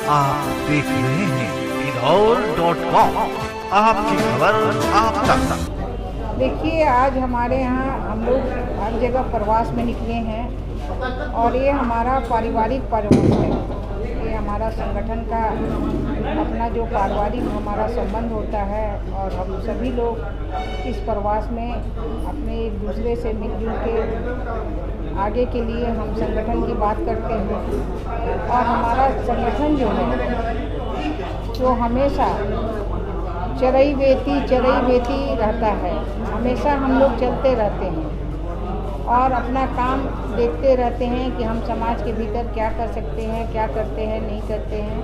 आप देख रहे हैं इंदौर.com, आपकी खबर आप तक। देखिए, आज हमारे यहाँ हम लोग हर जगह प्रवास में निकले हैं और ये हमारा पारिवारिक प्रवास है। ये हमारा संगठन का अपना जो पारिवारिक हमारा संबंध होता है और हम सभी लोग इस प्रवास में अपने एक दूसरे से मिलजुल के आगे के लिए हम संगठन की बात करते हैं। और हमारा संगठन जो है जो हमेशा चरई बेती रहता है। हमेशा हम लोग चलते रहते हैं और अपना काम देखते रहते हैं कि हम समाज के भीतर क्या कर सकते हैं, क्या करते हैं, नहीं करते हैं।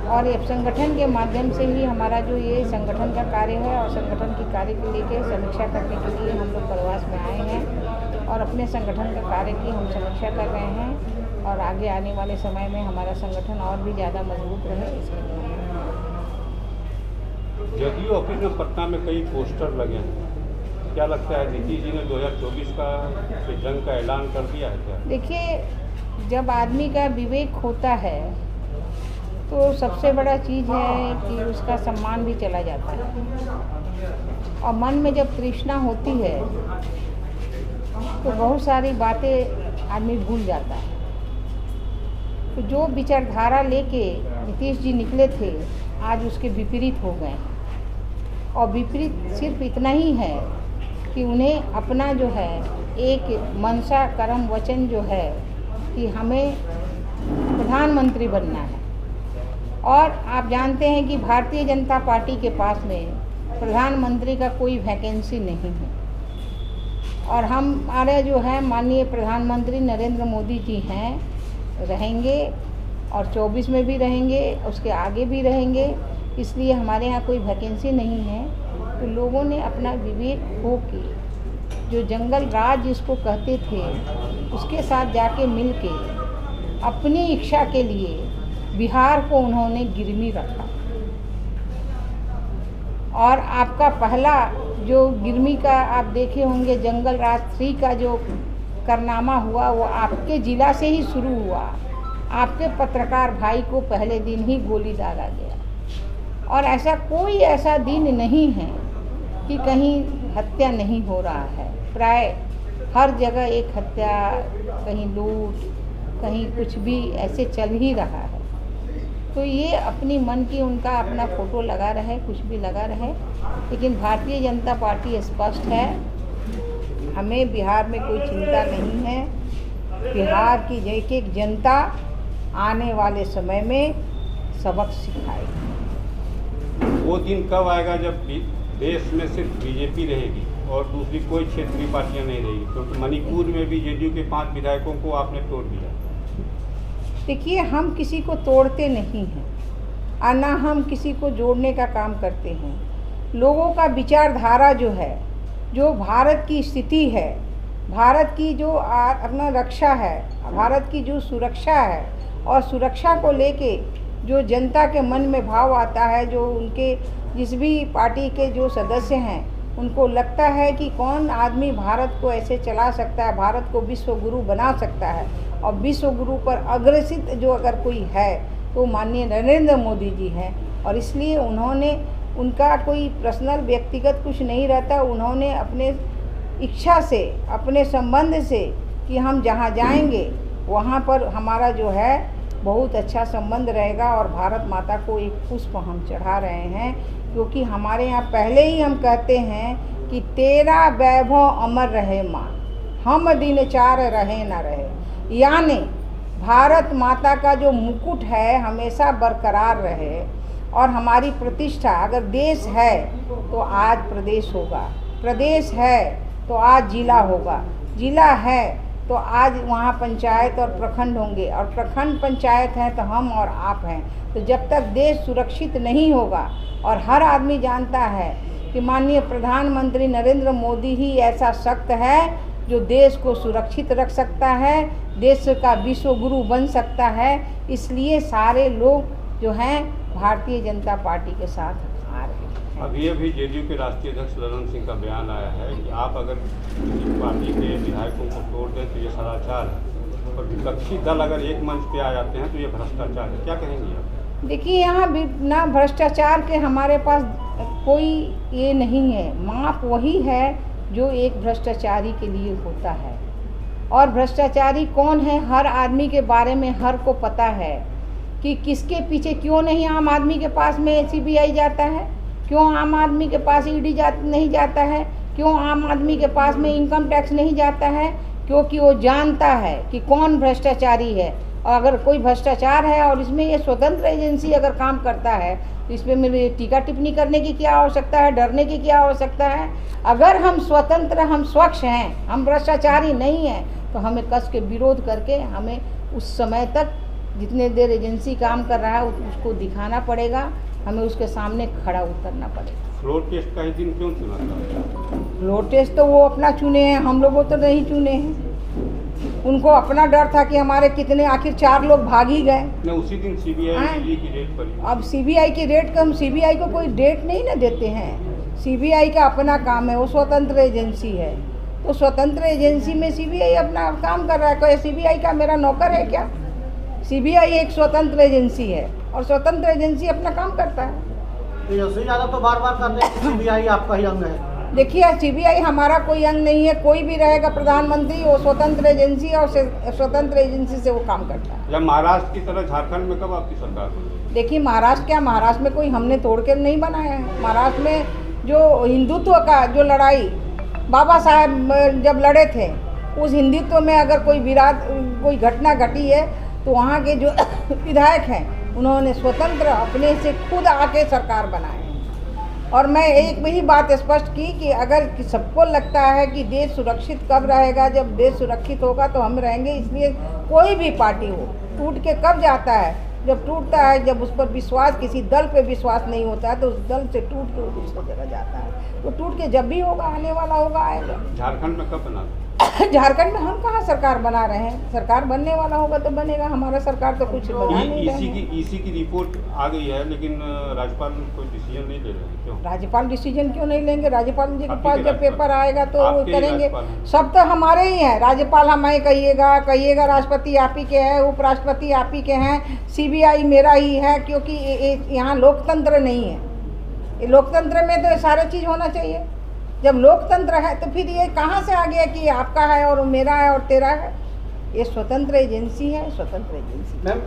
और ये संगठन के माध्यम से ही हमारा जो ये संगठन का कार्य है और संगठन के कार्य को लेकर समीक्षा करने के लिए हम लोग प्रवास में आए हैं और अपने संगठन का कार्य की हम समीक्षा कर रहे हैं और आगे आने वाले समय में हमारा संगठन और भी ज़्यादा मजबूत रहे इसके लिए। जदयू ऑफिस में पटना में कई पोस्टर लगे हैं, क्या लगता है नीतीश जी ने 2024 का जंग का ऐलान कर दिया है क्या? देखिए, जब आदमी का विवेक होता है तो सबसे बड़ा चीज़ है कि उसका सम्मान भी चला जाता है और मन में जब तृष्णा होती है तो बहुत सारी बातें आदमी भूल जाता है। तो जो विचारधारा लेके नीतीश जी निकले थे आज उसके विपरीत हो गए हैं और विपरीत सिर्फ इतना ही है कि उन्हें अपना जो है एक मनसा कर्म वचन जो है कि हमें प्रधानमंत्री बनना है। और आप जानते हैं कि भारतीय जनता पार्टी के पास में प्रधानमंत्री का कोई वैकेंसी नहीं है और हमारे जो है माननीय प्रधानमंत्री नरेंद्र मोदी जी हैं, रहेंगे और 24 में भी रहेंगे, उसके आगे भी रहेंगे। इसलिए हमारे यहाँ कोई वैकेंसी नहीं है। तो लोगों ने अपना विवेक खो के जो जंगल राज जिसको कहते थे उसके साथ जाके मिल के अपनी इच्छा के लिए बिहार को उन्होंने गिरवी रखा। और आपका पहला जो गिरवी का आप देखे होंगे जंगल राज 3 का जो कारनामा हुआ वो आपके ज़िला से ही शुरू हुआ। आपके पत्रकार भाई को पहले दिन ही गोली दागा गया और कोई ऐसा दिन नहीं है कि कहीं हत्या नहीं हो रहा है। प्राय हर जगह एक हत्या, कहीं लूट, कहीं कुछ भी ऐसे चल ही रहा है। तो ये अपनी मन की उनका अपना फोटो लगा रहे, कुछ भी लगा रहे, लेकिन भारतीय जनता पार्टी स्पष्ट है, हमें बिहार में कोई चिंता नहीं है। बिहार की एक जनता आने वाले समय में सबक सिखाएगी। वो दिन कब आएगा जब देश में सिर्फ बीजेपी रहेगी और दूसरी कोई क्षेत्रीय पार्टियां नहीं रहेगी? क्योंकि मणिपुर में भी जेडीयू के 5 विधायकों को आपने तोड़ दिया। देखिए, हम किसी को तोड़ते नहीं हैं और ना हम किसी को जोड़ने का काम करते हैं। लोगों का विचारधारा जो है, जो भारत की स्थिति है, भारत की जो अपना रक्षा है, भारत की जो सुरक्षा है और सुरक्षा को लेके जो जनता के मन में भाव आता है, जो उनके जिस भी पार्टी के जो सदस्य हैं उनको लगता है कि कौन आदमी भारत को ऐसे चला सकता है, भारत को विश्व गुरु बना सकता है और विश्व गुरु पर अग्रसित जो अगर कोई है तो माननीय नरेंद्र मोदी जी हैं। और इसलिए उन्होंने उनका कोई पर्सनल व्यक्तिगत कुछ नहीं रहता। उन्होंने अपने इच्छा से, अपने संबंध से कि हम जहाँ जाएंगे वहाँ पर हमारा जो है बहुत अच्छा संबंध रहेगा और भारत माता को एक पुष्प हम चढ़ा रहे हैं। क्योंकि हमारे यहाँ पहले ही हम कहते हैं कि तेरा वैभव अमर रहे माँ, हम दिन 4 रहे न रहे। यानी भारत माता का जो मुकुट है हमेशा बरकरार रहे और हमारी प्रतिष्ठा, अगर देश है तो आज प्रदेश होगा, प्रदेश है तो आज जिला होगा, जिला है तो आज वहाँ पंचायत और प्रखंड होंगे और प्रखंड पंचायत हैं तो हम और आप हैं। तो जब तक देश सुरक्षित नहीं होगा और हर आदमी जानता है कि माननीय प्रधानमंत्री नरेंद्र मोदी ही ऐसा शख्स है जो देश को सुरक्षित रख सकता है, देश का विश्व गुरु बन सकता है। इसलिए सारे लोग जो हैं भारतीय जनता पार्टी के साथ आ रहे हैं। अभी जेडीयू के राष्ट्रीय अध्यक्ष ललन सिंह का बयान आया है कि आप अगर किसी पार्टी के विधायकों को तोड़ दें तो ये सदाचार है और विपक्षी दल अगर एक मंच पे आ जाते हैं तो ये भ्रष्टाचार है। क्या कहेंगे आप? देखिए यहाँ ना भ्रष्टाचार के हमारे पास कोई ये नहीं है, माप वही है जो एक भ्रष्टाचारी के लिए होता है। और भ्रष्टाचारी कौन है, हर आदमी के बारे में हर को पता है कि किसके पीछे। क्यों नहीं आम आदमी के पास में CBI जाता है, क्यों आम आदमी के पास ED नहीं जाता है, क्यों आम आदमी के पास में इनकम टैक्स नहीं जाता है? क्योंकि वो जानता है कि कौन भ्रष्टाचारी है। और अगर कोई भ्रष्टाचार है और इसमें ये स्वतंत्र एजेंसी अगर काम करता है तो इसमें मेरे टीका टिप्पणी करने की क्या आवश्यकता है, डरने की क्या आवश्यकता है? अगर हम स्वतंत्र, हम स्वच्छ हैं, हम भ्रष्टाचारी नहीं हैं, तो हमें कस के विरोध करके हमें उस समय तक जितने देर एजेंसी काम कर रहा है उसको दिखाना पड़ेगा, हमें उसके सामने खड़ा उतरना पड़ेगा। फ्लोर टेस्ट का ही दिन क्यों चुना था? फ्लोर टेस्ट तो वो अपना चुने हैं, हम लोगों तो नहीं चुने हैं। उनको अपना डर था कि हमारे कितने, आखिर 4 लोग भाग ही गए। नहीं, उसी दिन CBI की रेट पड़ी। अब CBI की रेट को हम CBI को कोई डेट नहीं ना देते हैं। CBI का अपना काम है, वो स्वतंत्र एजेंसी है, तो स्वतंत्र एजेंसी में CBI अपना काम कर रहा है। कोई CBI का मेरा नौकर है क्या? CBI एक स्वतंत्र एजेंसी है और स्वतंत्र एजेंसी अपना काम करता है। यादव तो बार बार करते हैं कि CBI आपका ही अंग है। देखिए CBI हमारा कोई अंग नहीं है, कोई भी रहेगा प्रधानमंत्री, वो स्वतंत्र एजेंसी है और स्वतंत्र एजेंसी से वो काम करता है। या महाराष्ट्र की तरह झारखंड में कब आपकी सरकार बनी? देखिए महाराष्ट्र क्या, महाराष्ट्र में कोई हमने तोड़ के नहीं बनाया है। महाराष्ट्र में जो हिंदुत्व का जो लड़ाई बाबा साहब जब लड़े थे, उस हिंदुत्व में अगर कोई घटना घटी है तो वहाँ के जो विधायक हैं उन्होंने स्वतंत्र अपने से खुद आके सरकार बनाए। और मैं एक वही बात स्पष्ट की कि अगर सबको लगता है कि देश सुरक्षित कब रहेगा, जब देश सुरक्षित होगा तो हम रहेंगे। इसलिए कोई भी पार्टी हो टूट के कब जाता है, जब टूटता है, जब उस पर विश्वास, किसी दल पे विश्वास नहीं होता है तो उस दल से टूट के दूसरी जगह जाता है। तो टूट के जब भी होगा, आने वाला होगा, आएगा। झारखंड में कब बना? झारखंड में हम कहाँ सरकार बना रहे हैं, सरकार बनने वाला होगा तो बनेगा। हमारा सरकार तो कुछ बना नहीं रहे हैं। EC की रिपोर्ट आ गई है, लेकिन राज्यपाल कोई डिसीजन नहीं ले रहे, क्यों? राज्यपाल डिसीजन क्यों नहीं लेंगे? राज्यपाल जी के पास जब पेपर आएगा तो वो आपके करेंगे। राज्यपाल सब तो हमारे ही हैं। राज्यपाल हमें कहिएगा राष्ट्रपति आप ही के हैं, उपराष्ट्रपति आप ही के हैं, CBI मेरा ही है, क्योंकि यहाँ लोकतंत्र नहीं है। लोकतंत्र में तो ये सारे चीज़ होना चाहिए। जब लोकतंत्र है तो फिर ये कहाँ से आ गया कि आपका है और मेरा है और तेरा है? ये स्वतंत्र एजेंसी है, स्वतंत्र एजेंसी। मैम,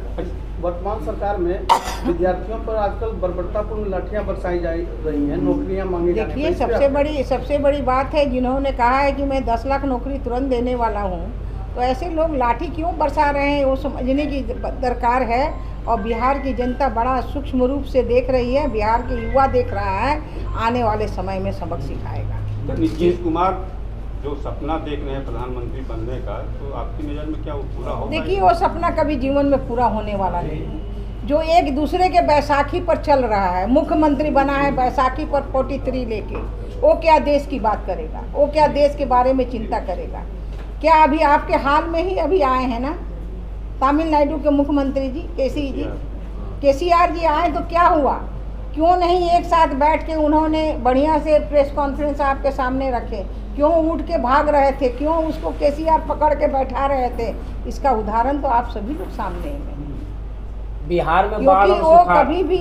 वर्तमान सरकार में विद्यार्थियों पर आजकल बर्बरतापूर्ण लाठियां बरसाई जा रही हैं, नौकरियां मांगी जा रही हैं। देखिए सबसे बड़ी बात है, जिन्होंने कहा है कि मैं 10 लाख नौकरी तुरंत देने वाला हूँ, तो ऐसे लोग लाठी क्यों बरसा रहे हैं वो समझने की दरकार है। और बिहार की जनता बड़ा सूक्ष्म रूप से देख रही है, बिहार के युवा देख रहा है, आने वाले समय में सबक सिखाएगा। तो नीतीश कुमार जो सपना देख रहे हैं प्रधानमंत्री बनने का, तो आपकी नज़र में क्या वो पूरा होगा? देखिए वो सपना कभी जीवन में पूरा होने वाला नहीं है। जो एक दूसरे के बैसाखी पर चल रहा है, मुख्यमंत्री बना है बैसाखी पर 43 लेके, वो क्या देश की बात करेगा? वो क्या देश के बारे में चिंता करेगा? क्या अभी आपके हाल में ही अभी आए हैं ना तमिलनाडु के मुख्यमंत्री जी केसीआर जी आए, तो क्या हुआ? क्यों नहीं एक साथ बैठ के उन्होंने बढ़िया से प्रेस कॉन्फ्रेंस आपके सामने रखे? क्यों उठ के भाग रहे थे? क्यों उसको केसीआर पकड़ के बैठा रहे थे? इसका उदाहरण तो आप सभी लोग सामने हैं। बिहार में क्योंकि वो कभी भी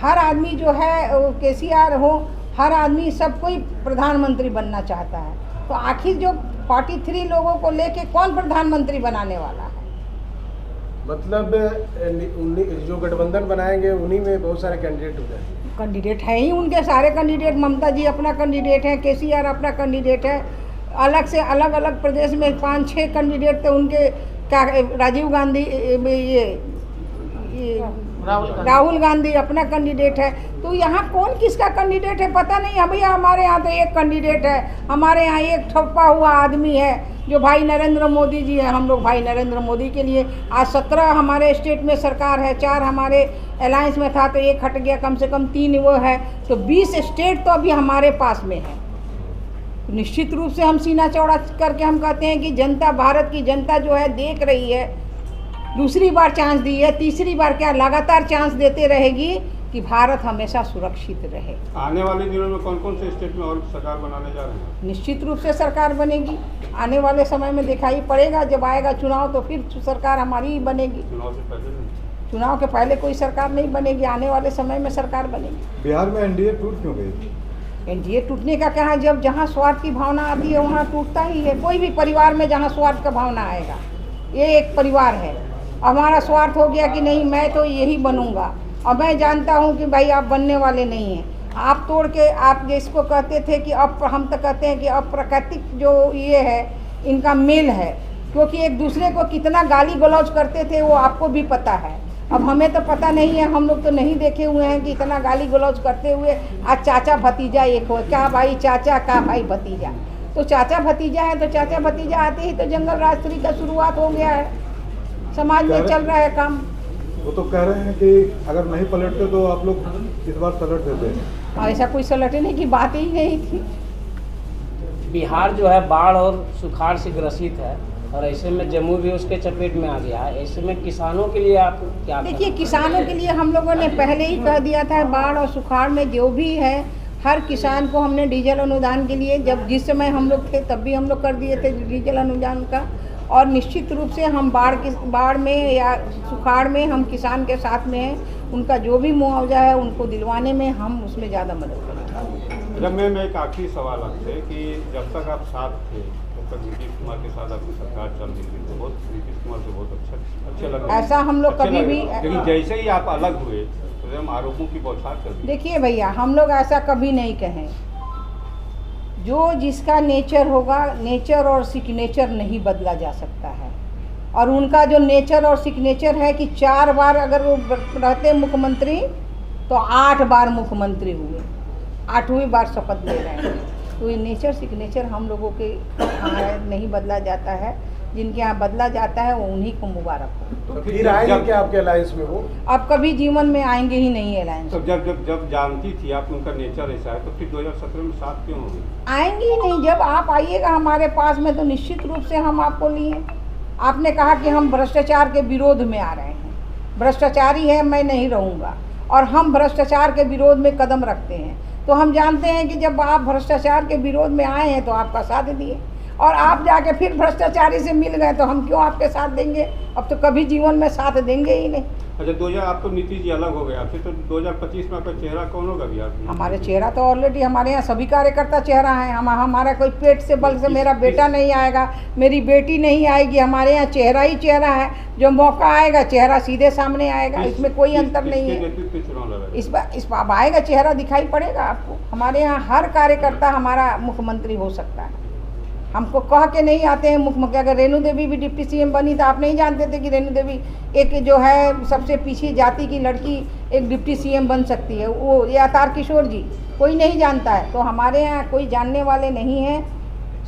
हर आदमी जो है केसीआर हो, हर आदमी सब कोई प्रधानमंत्री बनना चाहता है। तो आखिर जो 43 लोगों को लेके कौन प्रधानमंत्री बनाने वाला है? मतलब जो गठबंधन बनाएंगे उन्हीं में बहुत सारे कैंडिडेट हो जाएंगे। कैंडिडेट है ही उनके सारे कैंडिडेट। ममता जी अपना कैंडिडेट है, केसीआर अपना कैंडिडेट है, अलग से अलग अलग प्रदेश में 5-6 कैंडिडेट थे उनके। क्या राजीव गांधी, ये राहुल गांधी अपना कैंडिडेट है। तो यहाँ कौन किसका कैंडिडेट है पता नहीं है भैया। हमारे यहाँ तो एक कैंडिडेट है, हमारे यहाँ एक ठप्पा हुआ आदमी है जो भाई नरेंद्र मोदी जी है। हम लोग भाई नरेंद्र मोदी के लिए आज 17 हमारे स्टेट में सरकार है, 4 हमारे अलायंस में था तो 1 हट गया, कम से कम 3 वो है, तो 20 स्टेट तो अभी हमारे पास में है। निश्चित रूप से हम सीना चौड़ा करके हम कहते हैं कि जनता, भारत की जनता जो है देख रही है, दूसरी बार चांस दी है, तीसरी बार क्या लगातार चांस देते रहेगी कि भारत हमेशा सुरक्षित रहे। आने वाले दिनों में कौन कौन से स्टेट में और सरकार बनाने जा रहे हैं? निश्चित रूप से सरकार बनेगी। आने वाले समय में दिखाई पड़ेगा, जब आएगा चुनाव तो फिर सरकार हमारी ही बनेगी। चुनाव से पहले नहीं? चुनाव के पहले कोई सरकार नहीं बनेगी, आने वाले समय में सरकार बनेगी। बिहार में एनडीए टूट क्यों गई? एनडीए टूटने का क्या है, जब जहाँ स्वार्थ की भावना आती है वहाँ टूटता ही है। कोई भी परिवार में जहाँ स्वार्थ का भावना आएगा, ये एक परिवार है, हमारा स्वार्थ हो गया कि नहीं मैं तो यही बनूंगा, और मैं जानता हूँ कि भाई आप बनने वाले नहीं हैं, आप तोड़ के आप जिसको कहते थे कि अब हम तो कहते हैं कि अप्राकृतिक जो ये है इनका मेल है, क्योंकि एक दूसरे को कितना गाली गलौज करते थे वो आपको भी पता है। अब हमें तो पता नहीं है, हम लोग तो नहीं देखे हुए हैं कि इतना गाली गलौज करते हुए आज चाचा भतीजा एक हो, क्या भाई चाचा का भाई भतीजा, तो चाचा भतीजा है तो चाचा भतीजा आते ही तो जंगल राज 3 का शुरुआत हो गया है, समाज में चल रहा है काम। वो तो कह रहे हैं कि अगर नहीं पलटते तो आप लोग इस बार पलट देते हैं। और ऐसा कोई सलटने की बात ही नहीं थी। बिहार जो है बाढ़ और सुखाड़ से ग्रसित है और ऐसे में जम्मू भी उसके चपेट में आ गया है। ऐसे में किसानों के लिए आप क्या देखिए, किसानों के लिए हम लोगों ने पहले ही कह दिया था, बाढ़ और सुखाड़ में जो भी है हर किसान को हमने डीजल अनुदान के लिए, जब जिस समय हम लोग थे तब भी हम लोग कर दिए थे डीजल अनुदान का, और निश्चित रूप से हम बाढ़ में या सुखाड़ में हम किसान के साथ में हैं, उनका जो भी मुआवजा है उनको दिलवाने में हम उसमें ज़्यादा मदद करेंगे। जब मैं एक आखिरी सवाल आपसे कि जब तक आप साथ थे तब तक नीतीश कुमार के साथ आपकी सरकार चल रही थी, तो बहुत नीतीश कुमार से बहुत अच्छे लग रहे, ऐसा हम लोग कभी भी, लेकिन जैसे ही आप अलग हुए तो हम आरोपों की बौछार कर दी। देखिए भैया, हम लोग ऐसा कभी नहीं कहें, जो जिसका नेचर होगा, नेचर और सिग्नेचर नहीं बदला जा सकता है, और उनका जो नेचर और सिग्नेचर है कि 4 बार अगर वो रहते मुख्यमंत्री तो 8 बार मुख्यमंत्री हुए, 8वीं बार शपथ ले रहे हैं, तो ये नेचर सिग्नेचर हम लोगों के यहाँ नहीं बदला जाता है, जिनके यहाँ बदला जाता है वो उन्हीं को मुबारक हो। तो फिर आएंगे क्या आपके अलायंस में वो? अब कभी जीवन में आएंगे ही नहीं अलायंस। तो जब जानती थी आप उनका नेचर ऐसा है, तो फिर 2017 में साथ क्यों हो गए? आएंगे ही नहीं, जब आप आइएगा हमारे पास में तो निश्चित रूप से हम आपको लिए। आपने कहा कि हम भ्रष्टाचार के विरोध में आ रहे हैं, भ्रष्टाचारी है मैं नहीं रहूँगा, और हम भ्रष्टाचार के विरोध में कदम रखते हैं, तो हम जानते हैं कि जब आप भ्रष्टाचार के विरोध में आए हैं तो आपका साथ दिए, और आप जाके फिर भ्रष्टाचारी से मिल गए तो हम क्यों आपके साथ देंगे? अब तो कभी जीवन में साथ देंगे ही नहीं। अच्छा, 2000 आप तो नीतीश जी अलग हो गया, फिर तो 2025 में आपका चेहरा कौन होगा बिहार में? हमारे चेहरा तो ऑलरेडी हमारे यहाँ सभी कार्यकर्ता चेहरा है। हमारा कोई पेट से बल से मेरा बेटा नहीं आएगा, मेरी बेटी नहीं आएगी, हमारे यहाँ चेहरा ही चेहरा है, जो मौका आएगा चेहरा सीधे सामने आएगा, इसमें कोई अंतर नहीं है। इस बार आएगा चेहरा दिखाई पड़ेगा आपको। हमारे यहाँ हर कार्यकर्ता हमारा मुख्यमंत्री हो सकता है, हमको कह के नहीं आते हैं मुख्यमंत्री। अगर रेणु देवी भी डिप्टी सीएम बनी तो आप नहीं जानते थे कि रेणु देवी एक जो है सबसे पिछड़ी जाति की लड़की एक डिप्टी सीएम बन सकती है, वो या तारकिशोर जी, कोई नहीं जानता है। तो हमारे यहाँ कोई जानने वाले नहीं हैं,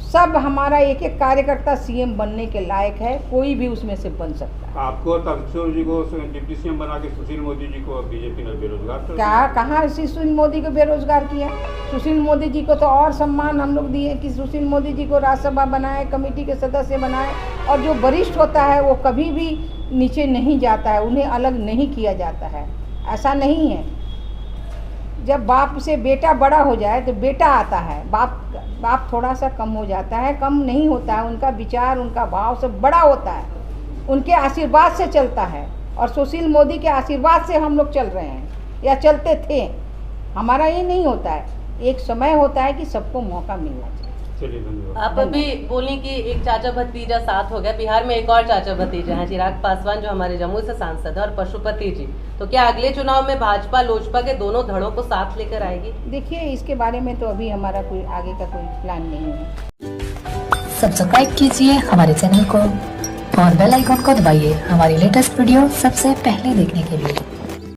सब हमारा एक एक कार्यकर्ता सीएम बनने के लायक है, कोई भी उसमें से बन सकता है। आपको तारकिशोर जी को डिप्टी सीएम बना के सुशील मोदी जी को बीजेपी ने बेरोजगार कर दिया। क्या कहाँ सुशील मोदी को बेरोजगार किया? सुशील मोदी जी को तो और सम्मान हम लोग दिए कि सुशील मोदी जी को राज्यसभा बनाए, कमेटी के सदस्य बनाए, और जो वरिष्ठ होता है वो कभी भी नीचे नहीं जाता है, उन्हें अलग नहीं किया जाता है, ऐसा नहीं है। जब बाप से बेटा बड़ा हो जाए तो बेटा आता है, बाप थोड़ा सा कम हो जाता है, कम नहीं होता है, उनका विचार उनका भाव सब बड़ा होता है, उनके आशीर्वाद से चलता है, और सुशील मोदी के आशीर्वाद से हम लोग चल रहे हैं या चलते थे। हमारा ये नहीं होता है, एक समय होता है कि सबको मौका मिलना चाहिए। चलिए, धन्यवाद। आप अभी बोली कि एक चाचा भतीजा साथ हो गया, बिहार में एक और चाचा भतीजा हैं, चिराग पासवान जो हमारे जम्मू से सांसद है, और पशुपति जी, तो क्या अगले चुनाव में भाजपा लोजपा के दोनों धड़ों को साथ लेकर आएगी? देखिए, इसके बारे में तो अभी हमारा कोई आगे का कोई प्लान नहीं है। सब्सक्राइब कीजिए हमारे चैनल को और बेल आइकन को दबाइए हमारी लेटेस्ट वीडियो सबसे पहले देखने के लिए।